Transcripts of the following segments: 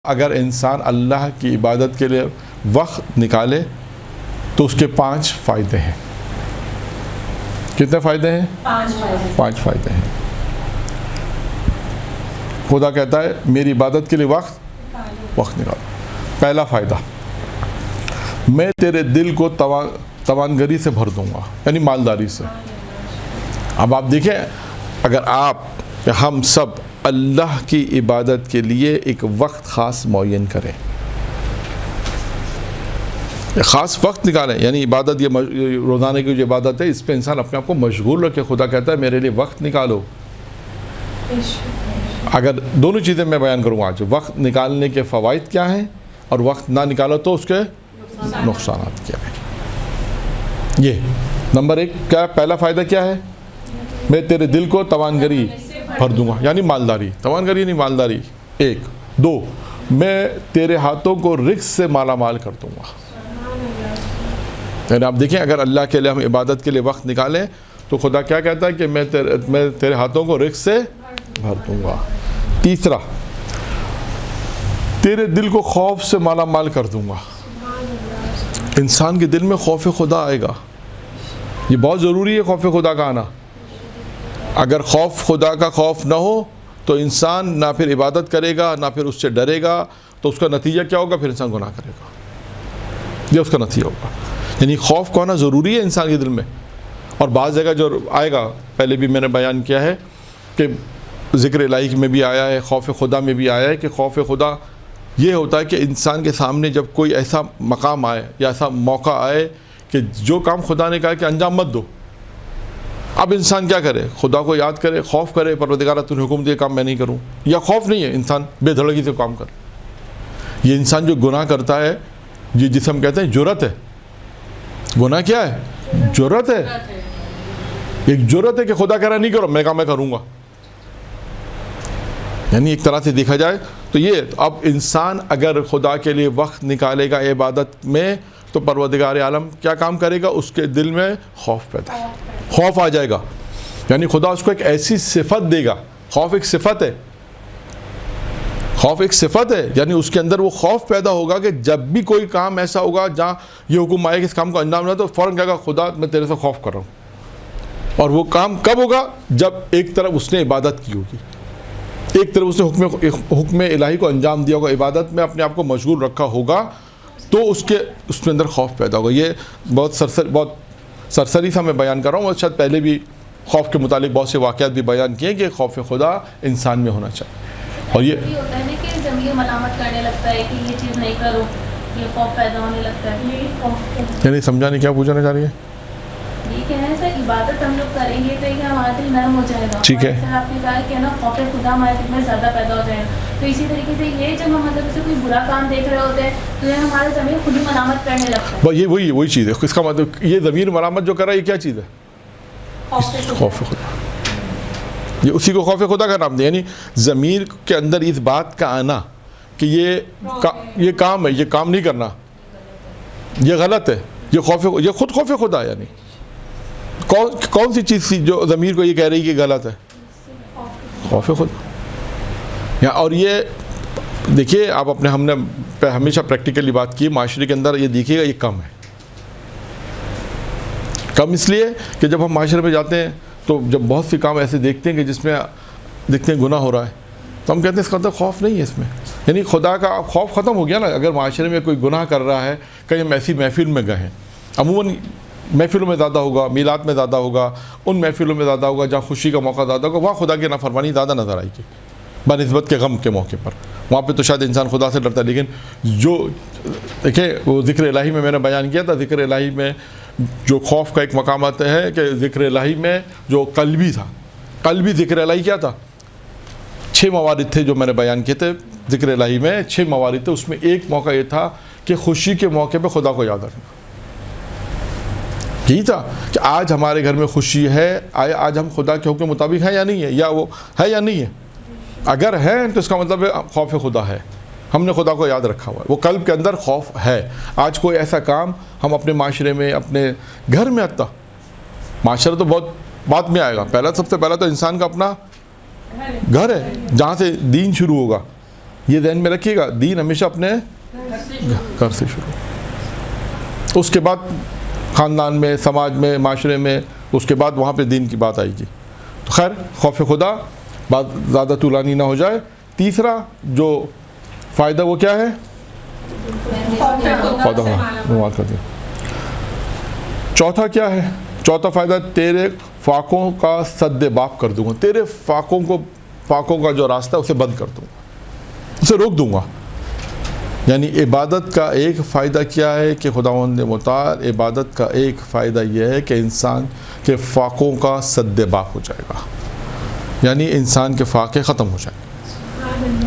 اگر انسان اللہ کی عبادت کے لیے وقت نکالے تو اس کے 5 فائدے ہیں. کتنے فائدے ہیں؟ 5 فائدے ہیں. خدا کہتا ہے میری عبادت کے لیے وقت نکالو. پہلا فائدہ، میں تیرے دل کو توانگری سے بھر دوں گا، یعنی مالداری سے. اب آپ دیکھیں، اگر آپ ہم سب اللہ کی عبادت کے لیے ایک وقت خاص معین کریں، خاص وقت نکالیں، یعنی عبادت، یہ روزانہ کی جو عبادت ہے اس پہ انسان اپنے آپ کو مشغول رکھے. خدا کہتا ہے میرے لیے وقت نکالو. اگر دونوں چیزیں میں بیان کروں آج، وقت نکالنے کے فوائد کیا ہیں اور وقت نہ نکالو تو اس کے نقصانات کیا ہیں. یہ نمبر 1 کیا، پہلا فائدہ کیا ہے؟ میں تیرے دل کو توانگری بھر دوں گا، یعنی مالداری. توانگری یعنی مالداری. 1 2 میں تیرے ہاتھوں کو رزق سے مالا مال کر دوں گا. یعنی آپ دیکھیں، اگر اللہ کے لیے ہم عبادت کے لیے وقت نکالیں تو خدا کیا کہتا ہے کہ میں تیرے ہاتھوں کو رزق سے بھر دوں گا. تیسرا، تیرے دل کو خوف سے مالا مال کر دوں گا. انسان کے دل میں خوف خدا آئے گا. یہ بہت ضروری ہے، خوف خدا کا آنا. اگر خوف خدا کا خوف نہ ہو تو انسان نہ پھر عبادت کرے گا، نہ پھر اس سے ڈرے گا. تو اس کا نتیجہ کیا ہوگا؟ پھر انسان گناہ کرے گا. یہ اس کا نتیجہ ہوگا. یعنی خوف کو آنا ضروری ہے انسان کے دل میں. اور بعض جگہ جو آئے گا، پہلے بھی میں نے بیان کیا ہے کہ ذکر الہی میں بھی آیا ہے، خوف خدا میں بھی آیا ہے کہ خوف خدا یہ ہوتا ہے کہ انسان کے سامنے جب کوئی ایسا مقام آئے یا ایسا موقع آئے کہ جو کام خدا نے کہا کہ انجام مت دو، اب انسان کیا کرے؟ خدا کو یاد کرے، خوف کرے، پروردگارہ تو نے حکم دیا کام میں نہیں کروں. یا خوف نہیں ہے، انسان بے دھڑکی سے کام کرے. یہ انسان جو گناہ کرتا ہے، یہ جسے ہم کہتے ہیں جرأت ہے. گناہ کیا ہے؟ جرأت ہے. ایک جرأت ہے کہ خدا کہہ رہا نہیں کرو، میں کہا میں کروں گا. یعنی ایک طرح سے دیکھا جائے تو یہ اب انسان اگر خدا کے لیے وقت نکالے گا عبادت میں تو پروردگار عالم کیا کام کرے گا؟ اس کے دل میں خوف پیدا ہے، خوف آ جائے گا. یعنی خدا اس کو ایک ایسی صفت دے گا. خوف ایک صفت ہے. خوف ایک صفت ہے، یعنی اس کے اندر وہ خوف پیدا ہوگا کہ جب بھی کوئی کام ایسا ہوگا جہاں یہ حکم آئے کہ اس کام کو انجام نہ تو فوراً کہے گا خدا میں تیرے سے خوف کر رہا ہوں. اور وہ کام کب ہوگا؟ جب ایک طرف اس نے عبادت کی ہوگی، ایک طرف اس نے حکم الہی کو انجام دیا ہوگا، عبادت میں اپنے آپ کو مشغول رکھا ہوگا، تو اس کے اندر خوف پیدا ہوگا. یہ بہت سرسری سا میں بیان کر رہا ہوں، اور شاید پہلے بھی خوف کے متعلق بہت سے واقعات بھی بیان کیے کہ خوف خدا انسان میں ہونا چاہیے. اور یہ ہوتا ہے کہ ضمیر ملامت کرنے لگتا ہے کہ یہ چیز نہیں کرو، یہ خوف پیدا ہونے لگتا ہے. یعنی سمجھا نہیں کیا پوچھنا چاہ رہی ہے؟ یہ کہنا ہے سر، عبادت ہم لوگ کریں گے تو یہ ہمارا دل نرم ہو جائے گا. ٹھیک ہے. سر آپ نے کہا کہ نا خوف خدا ہمارے دل میں زیادہ پیدا ہو جائے گا. تو اسی طریقے سے یہ جب ہم مطلب اسے کوئی برا کام دیکھ رہے ہوتے ہیں تو یہ ہمارا ضمیر خود ہی ملامت کرنے لگتا ہے. یہ وہی چیز ہے. اس کا مطلب یہ ضمیر ملامت جو کر رہا ہے یہ کیا چیز ہے؟ خوف خدا. یہ اسی کو خوف خدا کا نام دے. یعنی ضمیر کے اندر اس بات کا آنا کہ یہ کام ہے، یہ کام نہیں کرنا، یہ غلط ہے، یہ خود خوف خدا. یعنی کون سی چیز تھی جو ضمیر کو یہ کہہ رہی کہ غلط ہے؟ خوف خدا. اور یہ دیکھیے آپ ہم نے ہمیشہ پریکٹیکلی بات کی، معاشرے کے اندر یہ دیکھیے گا یہ کم ہے. کم اس لیے کہ جب ہم معاشرے میں جاتے ہیں تو جب بہت سی کام ایسے دیکھتے ہیں کہ جس میں دیکھتے ہیں گناہ ہو رہا ہے تو ہم کہتے ہیں اس کا اندر خوف نہیں ہے اس میں. یعنی خدا کا خوف ختم ہو گیا نا. اگر معاشرے میں کوئی گناہ کر رہا ہے، کہیں ہم ایسی محفل میں گئے ہیں، عموماً محفلوں میں زیادہ ہوگا، میلاد میں زیادہ ہوگا، ان محفلوں میں زیادہ ہوگا جہاں خوشی کا موقع زیادہ ہوگا، وہاں خدا کی نافرمانی زیادہ نظر آئے گی بنسبت کے غم کے موقع پر. وہاں پہ تو شاید انسان خدا سے ڈرتا ہے. لیکن جو دیکھیں وہ ذکر الہی میں نے بیان کیا تھا، ذکر الہی میں جو خوف کا ایک مقام آتا ہے کہ ذکر الہی میں جو قلبی تھا، قلبی ذکر الہی کیا تھا؟ 6 موارد تھے جو میں نے بیان کیے تھے. ذکر الہی میں 6 موارد تھے. اس میں ایک موقع یہ تھا کہ خوشی کے موقع پہ خدا کو یاد رکھنا. یہی تھا کہ آج ہمارے گھر میں خوشی ہے، آج ہم خدا کے حکم کے مطابق ہیں یا نہیں ہے، یا وہ ہے یا نہیں ہے. اگر ہے تو اس کا مطلب خوف خدا ہے، ہم نے خدا کو یاد رکھا ہوا ہے، وہ قلب کے اندر خوف ہے. آج کوئی ایسا کام ہم اپنے معاشرے میں، اپنے گھر میں، آتا معاشرہ تو بہت بعد میں آئے گا. سب سے پہلا تو انسان کا اپنا گھر ہے جہاں سے دین شروع ہوگا. یہ ذہن میں رکھیے گا, دین ہمیشہ اپنے گھر سے شروع, اس کے بعد خاندان میں, سماج میں, معاشرے میں, اس کے بعد وہاں پہ دین کی بات آئے گی. تو خیر خوف خدا بات زیادہ طولانی نہ ہو جائے. تیسرا جو فائدہ وہ کیا ہے؟ چوتھا کیا ہے؟ چوتھا فائدہ تیرے فاقوں کا سد باب کر دوں گا. تیرے فاقوں کا جو راستہ ہے اسے بند کر دوں گا, اسے روک دوں گا. یعنی عبادت کا ایک فائدہ کیا ہے کہ خداوند متعال, عبادت کا ایک فائدہ یہ ہے کہ انسان کے فاقوں کا سد باب ہو جائے گا, یعنی انسان کے فاقے ختم ہو جائیں گے.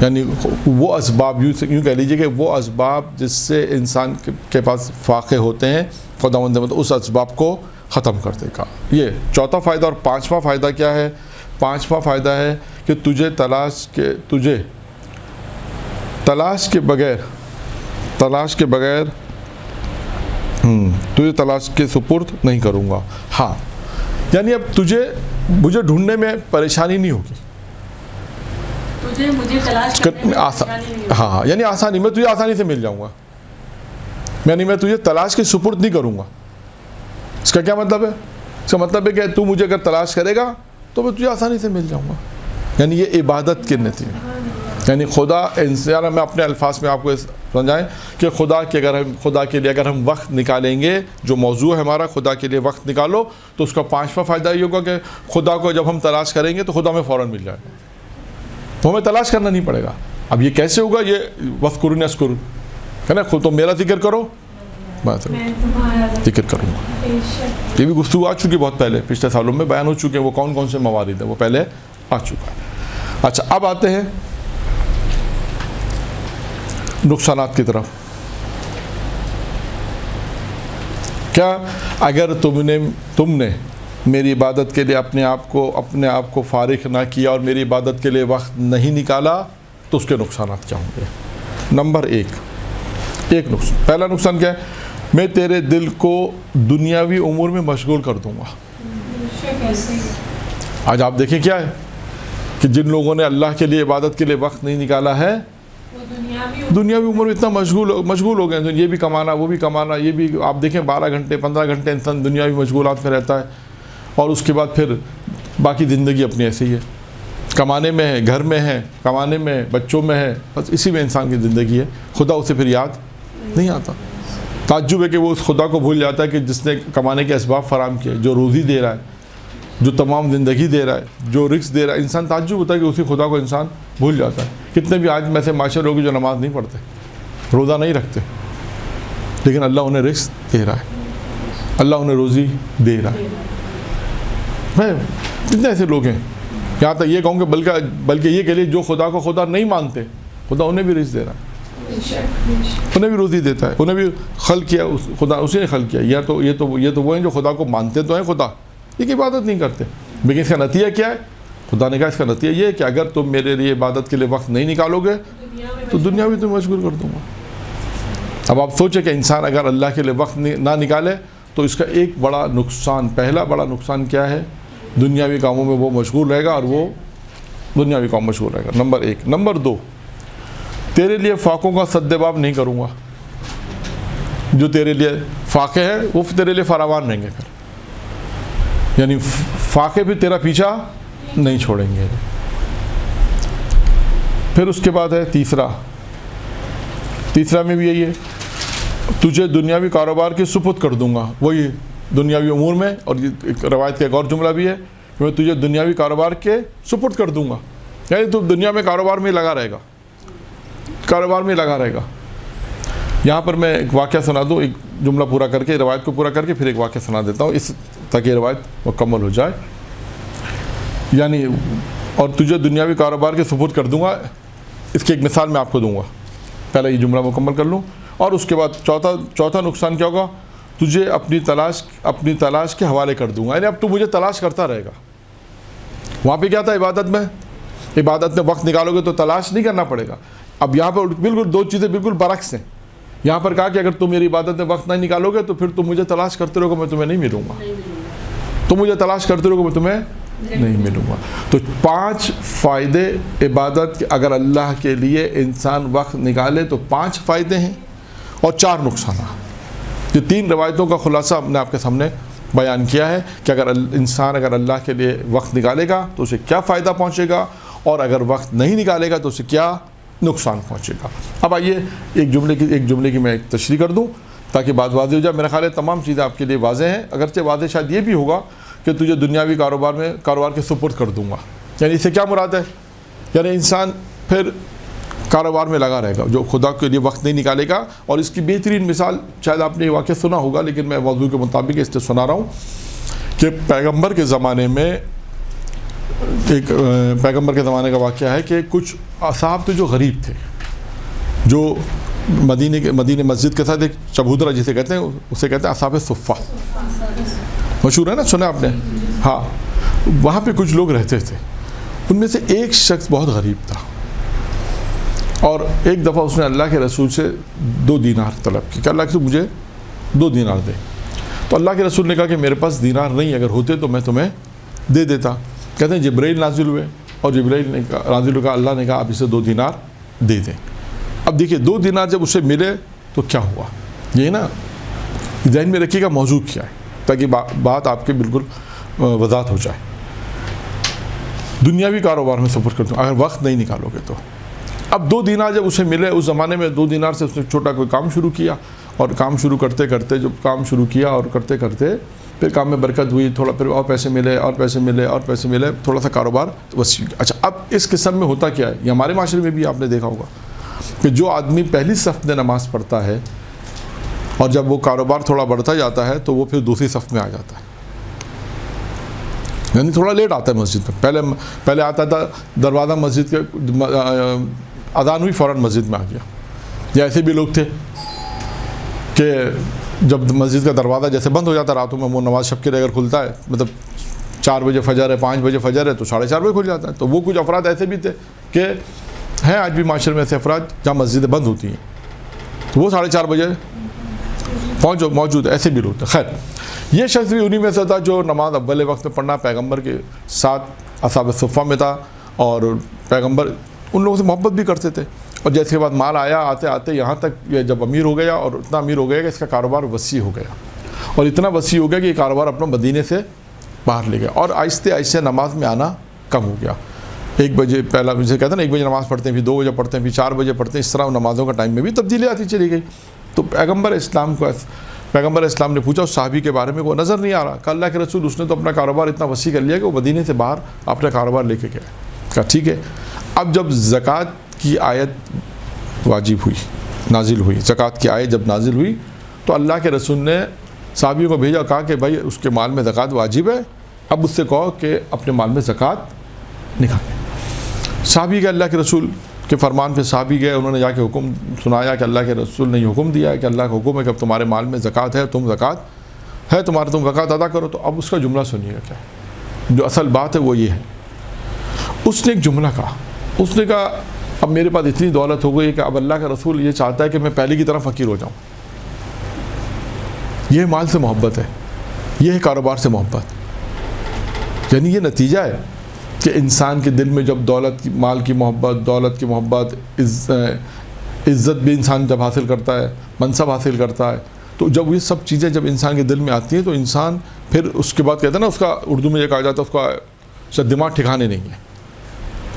یعنی وہ اسباب, یوں کہہ لیجیے کہ وہ اسباب جس سے انسان کے پاس فاقے ہوتے ہیں, خداوند متعال اس اسباب کو ختم کر دے گا. یہ چوتھا فائدہ. اور پانچواں فائدہ کیا ہے؟ پانچواں فائدہ ہے کہ تجھے تلاش کے بغیر تجھے تلاش کے سپرد نہیں کروں گا. ہاں یعنی اب مجھے ڈھونڈنے میں پریشانی نہیں ہوگی, مجھے تلاش کرنے میں ہاں یعنی آسانی, میں تجھے آسانی سے مل جاؤں گا. یعنی میں تجھے تلاش کے سپرد نہیں کروں گا. اس کا کیا مطلب ہے؟ اس کا مطلب ہے کہ تو مجھے اگر تلاش کرے گا تو میں تجھے آسانی سے مل جاؤں گا. یعنی یہ عبادت کے نتیجے, یعنی خدا انسان, میں اپنے الفاظ میں آپ کو سمجھائیں کہ خدا کے لیے اگر ہم وقت نکالیں گے, جو موضوع ہے ہمارا خدا کے لیے وقت نکالو, تو اس کا پانچواں فائدہ یہ ہوگا کہ خدا کو جب ہم تلاش کریں گے تو خدا ہمیں فوراً مل جائے گا, تو ہمیں تلاش کرنا نہیں پڑے گا. اب یہ کیسے ہوگا؟ یہ وذکرونی اذکرکم ہے نا, خود تو میرا ذکر کرو بات ذکر کروں گا. یہ بھی گفتگو آ چکی بہت پہلے, پچھلے سالوں میں بیان ہو چکے ہیں وہ کون سے موارد ہیں, وہ پہلے آ چکا ہے. اچھا اب آتے ہیں نقصانات کی طرف. کیا اگر تم نے میری عبادت کے لیے اپنے آپ کو فارغ نہ کیا اور میری عبادت کے لیے وقت نہیں نکالا, تو اس کے نقصانات کیا ہوں گے؟ نمبر ایک نقصان, پہلا نقصان کیا ہے؟ میں تیرے دل کو دنیاوی امور میں مشغول کر دوں گا. آج آپ دیکھیں کیا ہے کہ جن لوگوں نے اللہ کے لیے عبادت کے لیے وقت نہیں نکالا ہے, دنیاوی امور میں اتنا مشغول ہو گئے ہیں. یہ بھی کمانا, وہ بھی کمانا, یہ بھی آپ دیکھیں 12 گھنٹے 15 گھنٹے انسان دنیاوی مشغولات میں رہتا ہے, اور اس کے بعد پھر باقی زندگی اپنی ایسے ہی ہے, کمانے میں ہے, گھر میں ہے, کمانے میں, بچوں میں ہے, بس اسی میں انسان کی زندگی ہے. خدا اسے پھر یاد نہیں آتا. تعجب ہے کہ وہ اس خدا کو بھول جاتا ہے کہ جس نے کمانے کے اسباب فراہم کیے, جو روزی دے رہا ہے, جو تمام زندگی دے رہا ہے, جو رزق دے رہا ہے. انسان تعجب ہوتا ہے کہ اسی خدا کو انسان بھول جاتا ہے. کتنے بھی آج میں سے معاشرے لوگ جو نماز نہیں پڑھتے, روزہ نہیں رکھتے, لیکن اللہ انہیں رزق دے رہا ہے, اللہ انہیں روزی دے رہا ہے. میں کتنے ایسے لوگ ہیں, یہاں تک یہ کہوں کہ بلکہ یہ کہہ لیے جو خدا کو خدا نہیں مانتے, خدا انہیں بھی رزق دے رہا ہے, انہیں بھی روزی دیتا ہے, انہیں بھی خلق کیا خدا, اسی نے خلق کیا. یہ تو وہ ہیں جو خدا کو مانتے تو ہیں خدا, یہ عبادت نہیں کرتے. لیکن اس کا نتیجہ کیا ہے؟ خدا نے کہا اس کا نتیجہ یہ ہے کہ اگر تم میرے لیے عبادت کے لیے وقت نہیں نکالو گے تو دنیا بھی تمہیں مشغول کر دوں گا. اب آپ سوچیں کہ انسان اگر اللہ کے لیے وقت نہ نکالے تو اس کا ایک بڑا نقصان, پہلا بڑا نقصان کیا ہے؟ دنیاوی کاموں میں وہ مشغول رہے گا, اور وہ دنیاوی کام مشغول رہے گا. نمبر 1. نمبر 2, تیرے لیے فاقوں کا سد باب نہیں کروں گا. جو تیرے لیے فاقے ہیں وہ تیرے لیے فراوان رہیں گے, یعنی فاقے بھی تیرا پیچھا نہیں چھوڑیں گے. پھر اس کے بعد ہے تیسرا میں بھی یہی ہے, تجھے دنیاوی کاروبار کے سپرد کر دوں گا. وہی دنیاوی امور میں, اور ایک روایت کا ایک اور جملہ بھی ہے کہ میں تجھے دنیاوی کاروبار کے سپرد کر دوں گا. یعنی تو دنیا میں کاروبار میں لگا رہے گا. یہاں پر میں ایک واقعہ سنا دوں, ایک جملہ پورا کر کے, روایت کو پورا کر کے پھر ایک واقعہ سنا دیتا ہوں, اس تاکہ یہ روایت مکمل ہو جائے. یعنی اور تجھے دنیاوی کاروبار کے سپرد کر دوں گا, اس کی ایک مثال میں آپ کو دوں گا. پہلے یہ جملہ مکمل کر لوں, اور اس کے بعد چوتھا نقصان کیا ہوگا؟ تجھے اپنی تلاش کے حوالے کر دوں گا. یعنی اب تو مجھے تلاش کرتا رہے گا. وہاں پہ کیا تھا؟ عبادت میں وقت نکالو گے تو تلاش نہیں کرنا پڑے گا. اب یہاں پر بالکل دو چیزیں بالکل برعکس ہیں. یہاں پر کہا کہ اگر تم میری عبادت میں وقت نہیں نکالو گے تو پھر تم مجھے تلاش کرتے رہو گے, میں تمہیں نہیں ملوں گا. تم مجھے تلاش کرتے رہو گے, میں تمہیں نہیں ملوں گا. تو 5 فائدے عبادت کے، اگر اللہ کے لیے انسان وقت نکالے تو 5 فائدے ہیں اور 4 نقصانات. یہ 3 روایتوں کا خلاصہ ہم نے آپ کے سامنے بیان کیا ہے کہ اگر انسان اگر اللہ کے لیے وقت نکالے گا تو اسے کیا فائدہ پہنچے گا، اور اگر وقت نہیں نکالے گا تو اسے کیا نقصان پہنچے گا. اب آئیے ایک جملے کی میں ایک تشریح کر دوں تاکہ بات واضح ہو جائے. میرا خیال ہے تمام چیزیں آپ کے لیے واضح ہیں، اگرچہ واضح شاید یہ بھی ہوگا کہ تجھے دنیاوی کاروبار کے سپرد کر دوں گا. یعنی اس سے کیا مراد ہے؟ یعنی انسان پھر کاروبار میں لگا رہے گا جو خدا کے لیے وقت نہیں نکالے گا. اور اس کی بہترین مثال شاید آپ نے یہ واقعہ سنا ہوگا، لیکن میں موضوع کے مطابق اس سے سنا رہا ہوں کہ پیغمبر کے زمانے میں پیغمبر کے زمانے کا واقعہ ہے کہ کچھ اصحاب تھے جو غریب تھے، جو مدینے مسجد کے ساتھ ایک چبودرا جسے کہتے ہیں، اسے کہتے ہیں اصحاب صفہ، مشہور ہے نا، سنا آپ نے؟ ہاں، وہاں پہ کچھ لوگ رہتے تھے. ان میں سے ایک شخص بہت غریب تھا اور ایک دفعہ اس نے اللہ کے رسول سے 2 دینار طلب کی کہ اللہ کے رسول مجھے 2 دینار دے. تو اللہ کے رسول نے کہا کہ میرے پاس دینار نہیں، اگر ہوتے تو میں تمہیں دے دیتا. کہتے ہیں جبرائیل نازل ہوئے اور جبرائیل نے نازل ہوا، اللہ نے کہا آپ اسے 2 دینار دے دیں. اب دیکھیے 2 دینار جب اسے ملے تو کیا ہوا، یہ نا ذہن میں رکھیے گا موضوع کیا ہے تاکہ بات آپ کے بالکل وضاحت ہو جائے. دنیاوی کاروبار میں سفر کرتے ہیں اگر وقت نہیں نکالو گے تو. اب 2 دینار جب اسے ملے، اس زمانے میں 2 دینار سے اس نے چھوٹا کوئی کام شروع کیا، اور کام شروع کرتے کرتے جب کام شروع کیا اور کرتے کرتے پھر کام میں برکت ہوئی، تھوڑا پھر اور پیسے ملے اور پیسے ملے اور پیسے ملے، تھوڑا سا کاروبار وسیع. اچھا، اب اس قسم میں ہوتا کیا ہے، یہ ہمارے معاشرے میں بھی آپ نے دیکھا ہوگا کہ جو آدمی پہلی صف میں نماز پڑھتا ہے اور جب وہ کاروبار تھوڑا بڑھتا جاتا ہے تو وہ پھر دوسری صف میں آ جاتا ہے، یعنی تھوڑا لیٹ آتا ہے مسجد میں. پہلے آتا تھا دروازہ مسجد کے اذان ہوئی فوراً مسجد میں آ گیا. یا ایسے بھی لوگ تھے کہ جب مسجد کا دروازہ جیسے بند ہو جاتا راتوں میں، وہ نماز شب کے لیے اگر کھلتا ہے، مطلب 4 بجے فجر ہے، 5 بجے فجر ہے، تو 4:30 بجے کھل جاتا ہے. تو وہ کچھ افراد ایسے بھی تھے کہ ہیں آج بھی معاشرے میں ایسے افراد جہاں مسجدیں بند ہوتی ہیں تو وہ 4:30 بجے موجود ہے، ایسے بھی لوگ تھے. خیر، یہ شخص بھی انہی میں سے تھا جو نماز اول وقت میں پڑھنا، پیغمبر کے ساتھ اصحاب صفہ میں تھا اور پیغمبر ان لوگوں سے محبت بھی کرتے تھے. اور جیسے کے بعد مال آیا، آتے آتے یہاں تک یہ جب امیر ہو گیا، اور اتنا امیر ہو گیا کہ اس کا کاروبار وسیع ہو گیا، اور اتنا وسیع ہو گیا کہ یہ کاروبار اپنا مدینے سے باہر لے گیا، اور آہستہ آہستہ نماز میں آنا کم ہو گیا. 1 بجے پہلا جسے کہتے ہیں نا 1 بجے نماز پڑھتے ہیں، پھر 2 بجے پڑھتے ہیں، پھر 4 بجے پڑھتے ہیں. اس طرح نمازوں کا ٹائم میں بھی تبدیلی آتی چلی گئی. تو پیغمبر اسلام نے پوچھا اس صحابی کے بارے میں، وہ نظر نہیں آ رہا. کہ اللہ کے رسول اس نے تو اپنا کاروبار اتنا وسیع کر لیا کہ وہ مدینے سے باہر اپنا کاروبار لے کے گیا. کہا ٹھیک ہے. اب جب زکوٰۃ کی آیت نازل ہوئی، زکوٰۃ کی آیت جب نازل ہوئی تو اللہ کے رسول نے صحابیوں کو بھیجا، کہا کہ بھائی اس کے مال میں زکوٰۃ واجب ہے، اب اس سے کہو کہ اپنے مال میں زکوٰۃ نکالے. صحابی کے اللہ کے رسول کے فرمان پہ صحابی گئے، انہوں نے جا کے حکم سنایا کہ اللہ کے رسول نے یہ حکم دیا ہے کہ اللہ کا حکم ہے کہ اب تمہارے مال میں زکوٰۃ ہے، تم زکوٰۃ ادا کرو. تو اب اس کا جملہ سنیے گا کیا ہے. جو اصل بات ہے وہ یہ ہے، اس نے ایک جملہ کہا، اس نے کہا اب میرے پاس اتنی دولت ہو گئی کہ اب اللہ کا رسول یہ چاہتا ہے کہ میں پہلے کی طرح فقیر ہو جاؤں. یہ مال سے محبت ہے، یہ ہے کاروبار سے محبت. یعنی یہ نتیجہ ہے کہ انسان کے دل میں جب مال کی محبت، دولت کی محبت، عزت بھی انسان جب حاصل کرتا ہے، منصب حاصل کرتا ہے، تو جب یہ سب چیزیں جب انسان کے دل میں آتی ہیں تو انسان پھر اس کے بعد کہتا ہے نا، اس کا اردو میں یہ کہا جاتا ہے اس کا دماغ ٹھکانے نہیں ہے.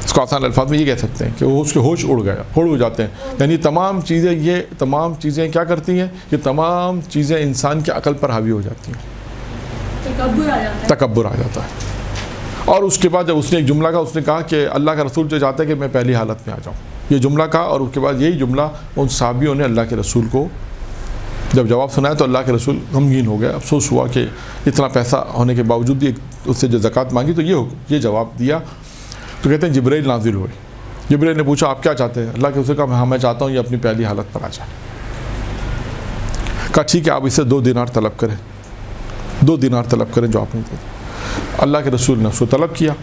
اس کو آسان الفاظ میں یہ کہہ سکتے ہیں کہ وہ اس کے ہوش اڑ ہو جاتے ہیں. یعنی تمام چیزیں کیا کرتی ہیں، یہ تمام چیزیں انسان کی عقل پر حاوی ہو جاتی ہیں، تکبر آ جاتا ہے. اور اس کے بعد جب اس نے ایک جملہ کہا، اس نے کہا کہ اللہ کا رسول جو چاہتا ہے کہ میں پہلی حالت میں آ جاؤں، یہ جملہ کہا. اور اس کے بعد یہی جملہ ان صحابیوں نے اللہ کے رسول کو جب جواب سنایا تو اللہ کے رسول غمگین ہو گئے. افسوس ہوا کہ اتنا پیسہ ہونے کے باوجود بھی اس سے جو زکوٰۃ مانگی تو یہ جواب دیا. تو کہتے ہیں جبرائیل نازل ہوئے. جبرائیل نے پوچھا آپ کیا چاہتے ہیں؟ اللہ کے رسول کہا ہاں میں چاہتا ہوں یہ اپنی پہلی حالت پر آ جائے. کہا ٹھیک ہے آپ اسے 2 دینار طلب کریں، 2 دینار طلب کریں جو آپ نے دے. اللہ کے رسول نے اس کو طلب کیا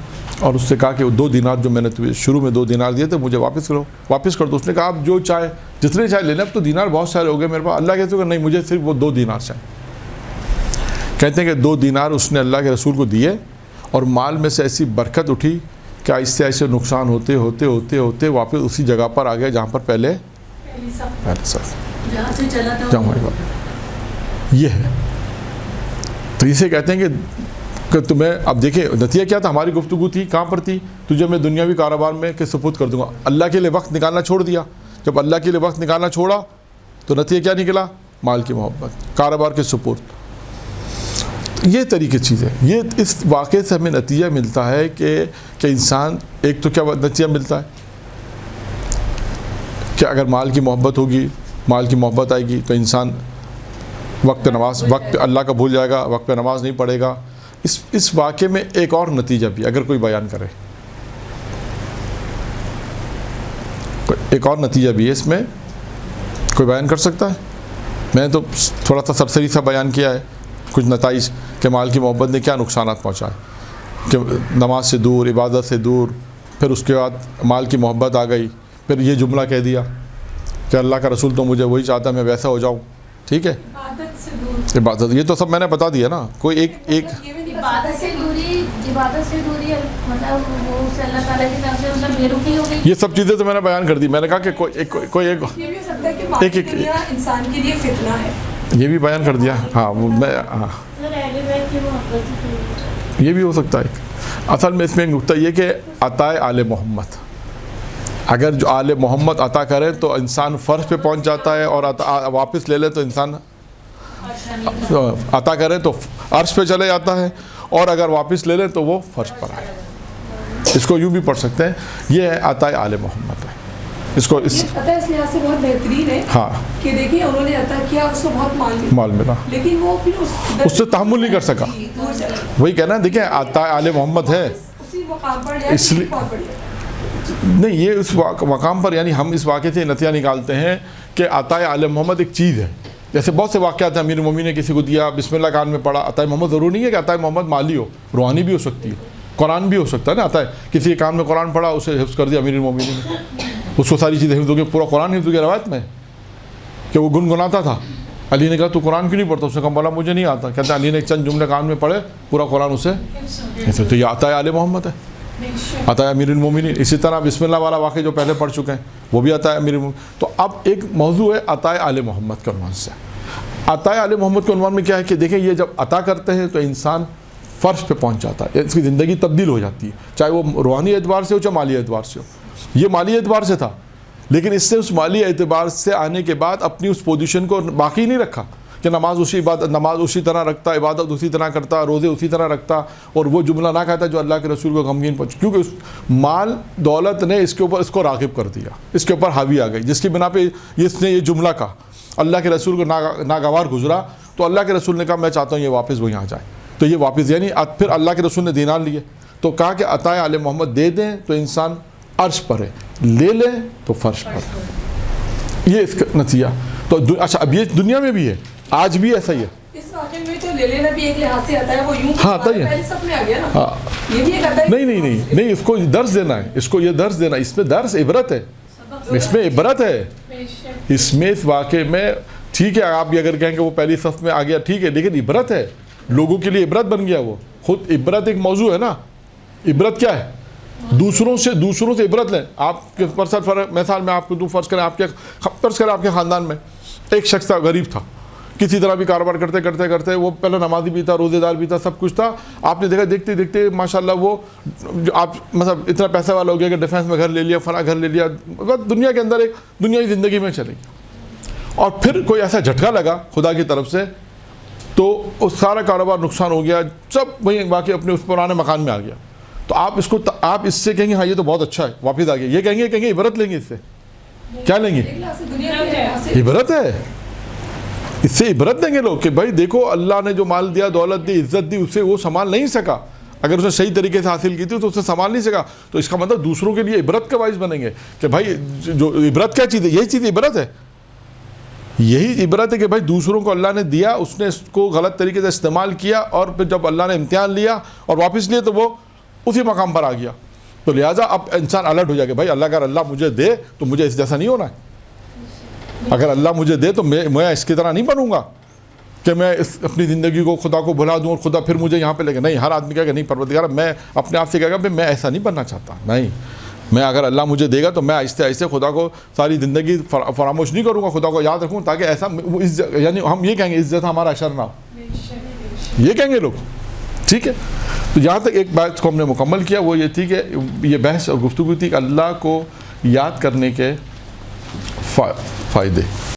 اور اس سے کہا کہ وہ 2 دینار جو میں نے تمہیں شروع میں 2 دینار دیے تھے مجھے واپس کر دو. اس نے کہا آپ جو چاہے جتنے چاہے لے لیں، اب تو دینار بہت سارے ہو گئے میرے پاس. اللہ کے رسول نہیں، مجھے صرف وہ 2 دینار چاہیے. کہتے ہیں کہ 2 دینار اس نے اللہ کے رسول کو دیے اور مال میں سے ایسی برکت اٹھی کہ آہستہ آہستہ نقصان ہوتے ہوتے ہوتے ہوتے واپس اسی جگہ پر آ گئے جہاں پر پہلے یہ ہے. تو اسے کہتے ہیں کہ تمہیں اب دیکھیں نتیجہ کیا تھا. ہماری گفتگو تھی کہاں پر تھی, تجھے میں دنیاوی کاروبار میں کہ سپرد کر دوں گا. اللہ کے لیے وقت نکالنا چھوڑ دیا. جب اللہ کے لیے وقت نکالنا چھوڑا تو نتیجہ کیا نکلا؟ مال کی محبت, کاروبار کے سپرد. یہ طریقے چیزیں, یہ اس واقعے سے ہمیں نتیجہ ملتا ہے کہ انسان ایک تو کیا نتیجہ ملتا ہے کہ اگر مال کی محبت ہوگی, مال کی محبت آئے گی تو انسان وقت نماز, وقت اللہ کا بھول جائے گا, وقت پہ نماز نہیں پڑھے گا. اس واقعے میں ایک اور نتیجہ بھی اگر کوئی بیان کرے, ایک اور نتیجہ بھی ہے اس میں, کوئی بیان کر سکتا ہے؟ میں نے تو تھوڑا سا سرسری سا بیان کیا ہے کچھ نتائج کہ مال کی محبت نے کیا نقصانات پہنچائے, کہ نماز سے دور, عبادت سے دور, پھر اس کے بعد مال کی محبت آ گئی, پھر یہ جملہ کہہ دیا کہ اللہ کا رسول تو مجھے وہی چاہتا میں ویسا ہو جاؤں. ٹھیک ہے, عبادت یہ تو سب میں نے بتا دیا نا. کوئی ایک عبادت سے دوری مطلب وہ اللہ تعالیٰ کی طرف سے مطلب بے رخی ہو گئی. یہ سب چیزیں تو میں نے بیان کر دی. میں نے کہا کہ کوئی ایک انسان کے لیے فتنہ ہے, یہ بھی بیان کر دیا. ہاں میں یہ بھی ہو سکتا ہے. اصل میں اس میں ایک نقطہ یہ کہ عطائے آل محمد, اگر جو آل محمد عطا کرے تو انسان فرش پہ پہنچ جاتا ہے, اور واپس لے لے تو انسان عطا کرے تو عرش پہ چلے جاتا ہے, اور اگر واپس لے لیں تو وہ فرش پر آئے. اس کو یوں بھی پڑھ سکتے ہیں, یہ ہے عطائے آل محمد ہے. اس کو اس لحاظ سے بہت بہترین ہے. ہاں کہ دیکھیں انہوں نے عطا کیا, اس کو بہت مال ملا, لیکن وہ پھر اس سے تحمل نہیں کر سکا. وہی کہنا ہے, دیکھیں عطائے آل محمد ہے اسی مقام پر, اس لیے نہیں, یہ اس مقام پر یعنی ہم اس واقعے سے نتیجہ نکالتے ہیں کہ عطائے آل محمد ایک چیز ہے. جیسے بہت سے واقعات ہیں, امیر المومنین نے کسی کو دیا, بسم اللہ کان میں پڑھا. عطائے محمد ضروری نہیں ہے کہ عطائے محمد مالی ہو, روحانی بھی ہو سکتی ہے, قرآن بھی ہو سکتا ہے نا. عطائے کسی کے کان میں قرآن پڑھا, اسے حفظ کر دیا امیر المومنین نے, اس کو ساری چیزیں حفظ ہو گئی. پورا قرآن حفظ ہو گیا. روایت میں کہ وہ گنگناتا تھا, علی نے کہا تو قرآن کیوں نہیں پڑھتا؟ اس نے کہا مولا مجھے نہیں آتا. کہتے ہیں علی نے چند جملے کان میں پڑھے, پورا قرآن اسے. تو یہ عطائے آل محمد ہے, عطائے امیر المومنین. اسی طرح بسم اللہ والا واقعہ جو پہلے پڑھ چکے ہیں وہ بھی عطائے امیر المومنین. تو اب ایک موضوع ہے عطائے آل محمد کے عنوان سے. عطائے آل محمد کے عنوان میں کیا ہے کہ دیکھیں یہ جب عطا کرتے ہیں تو انسان فرش پہ پہنچ جاتا ہے, اس کی زندگی تبدیل ہو جاتی ہے, چاہے وہ روحانی اعتبار سے ہو چاہے مالی اعتبار سے ہو. یہ مالی اعتبار سے تھا, لیکن اس نے اس مالی اعتبار سے آنے کے بعد اپنی اس پوزیشن کو باقی نہیں رکھا کہ نماز اسی طرح رکھتا, عبادت اسی طرح کرتا, روزے اسی طرح رکھتا, اور وہ جملہ نہ کہتا جو اللہ کے رسول کو غمگین پہنچ. کیونکہ اس مال دولت نے اس کے اوپر اس کو راغب کر دیا, اس کے اوپر حاوی آ گئی, جس کی بنا پہ اس نے یہ جملہ کہا. اللہ کے رسول کو ناگوار گزرا تو اللہ کے رسول نے کہا میں چاہتا ہوں یہ واپس وہیں آ جائے. تو یہ واپس یعنی پھر اللہ کے رسول نے دینار لیے تو کہا کہ عطائے آل محمد دے دیں تو انسان عرش پر ہے, لے لیں تو فرش پر ہے. یہ اس کا نتیجہ. تو اچھا اب یہ دنیا میں بھی ہے, آج بھی ایسا ہی ہے. اس واقعے میں تو لے لینا بھی ایک لحاظ سے آتا ہے, وہ یوں ہاں آتا ہی ہے. سب میں آ گیا نا. ہاں یہ بھی ایک آتا ہے. نہیں, اس کو درس دینا ہے, اس کو یہ درس دینا, اس میں درس عبرت ہے, اس میں عبرت ہے. اس میں اس واقعے میں ٹھیک ہے آپ بھی اگر کہیں کہ وہ پہلی صف میں آ گیا ٹھیک ہے, لیکن عبرت ہے, لوگوں کے لیے عبرت بن گیا. وہ خود عبرت ایک موضوع ہے نا. عبرت کیا ہے؟ دوسروں سے عبرت لیں. آپ کے مثال میں آپ کو فرض کریں آپ کے خاندان میں ایک شخص تھا, غریب تھا, کسی طرح بھی کاروبار کرتے وہ پہلے نمازی بھی تھا, روزے دار بھی تھا, سب کچھ تھا. آپ نے دیکھا دیکھتے ماشاءاللہ وہ آپ مطلب اتنا پیسہ والا ہو گیا کہ ڈیفینس میں گھر لے لیا, فلاں گھر لے لیا, دنیا کے اندر ایک دنیائی زندگی میں چلے گی. اور پھر کوئی ایسا جھٹکا لگا خدا کی طرف سے تو اس سارا کاروبار نقصان ہو گیا, سب وہیں باقی اپنے اس پرانے مکان میں آ گیا. تو آپ اس سے کہیں گے ہاں یہ تو بہت اچھا ہے, واپس آ گیا. یہ کہیں گے عبرت لیں گے, اس سے کیا لیں گے؟ عبرت ہے. اس سے عبرت دیں گے لوگ کہ بھائی دیکھو اللہ نے جو مال دیا, دولت دی, عزت دی, اسے وہ سنبھال نہیں سکا. اگر اسے صحیح طریقے سے حاصل کی تھی تو اسے سنبھال نہیں سکا. تو اس کا مطلب دوسروں کے لیے عبرت کا باعث بنیں گے کہ بھائی جو عبرت کیا چیز ہے, یہی چیز عبرت ہے. یہی عبرت ہے کہ بھائی دوسروں کو اللہ نے دیا, اس نے اس کو غلط طریقے سے استعمال کیا, اور پھر جب اللہ نے امتحان لیا اور واپس لیے تو وہ اسی مقام پر آ گیا. تو لہٰذا اب انسان الرٹ ہو جائے کہ بھائی اگر اللہ مجھے دے تو مجھے اس جیسا نہیں ہونا ہے. اگر اللہ مجھے دے تو میں اس کی طرح نہیں بنوں گا. کہ میں اپنی زندگی کو خدا کو بھلا دوں اور خدا پھر مجھے یہاں پہ لے گا. نہیں, ہر آدمی کہے گا نہیں پروردگار میں اپنے آپ سے کہے گا میں ایسا نہیں بننا چاہتا. نہیں, میں اگر اللہ مجھے دے گا تو میں آہستہ آہستہ خدا کو ساری زندگی فراموش نہیں کروں گا, خدا کو یاد رکھوں تاکہ ایسا یعنی ہم یہ کہیں گے عزت ہمارا اشر نہ ہو, یہ کہیں گے لوگ. ٹھیک ہے, تو یہاں تک ایک بات کو ہم نے مکمل کیا, وہ یہ تھی کہ یہ بحث اور گفتگو تھی کہ اللہ کو یاد کرنے کے فائدے.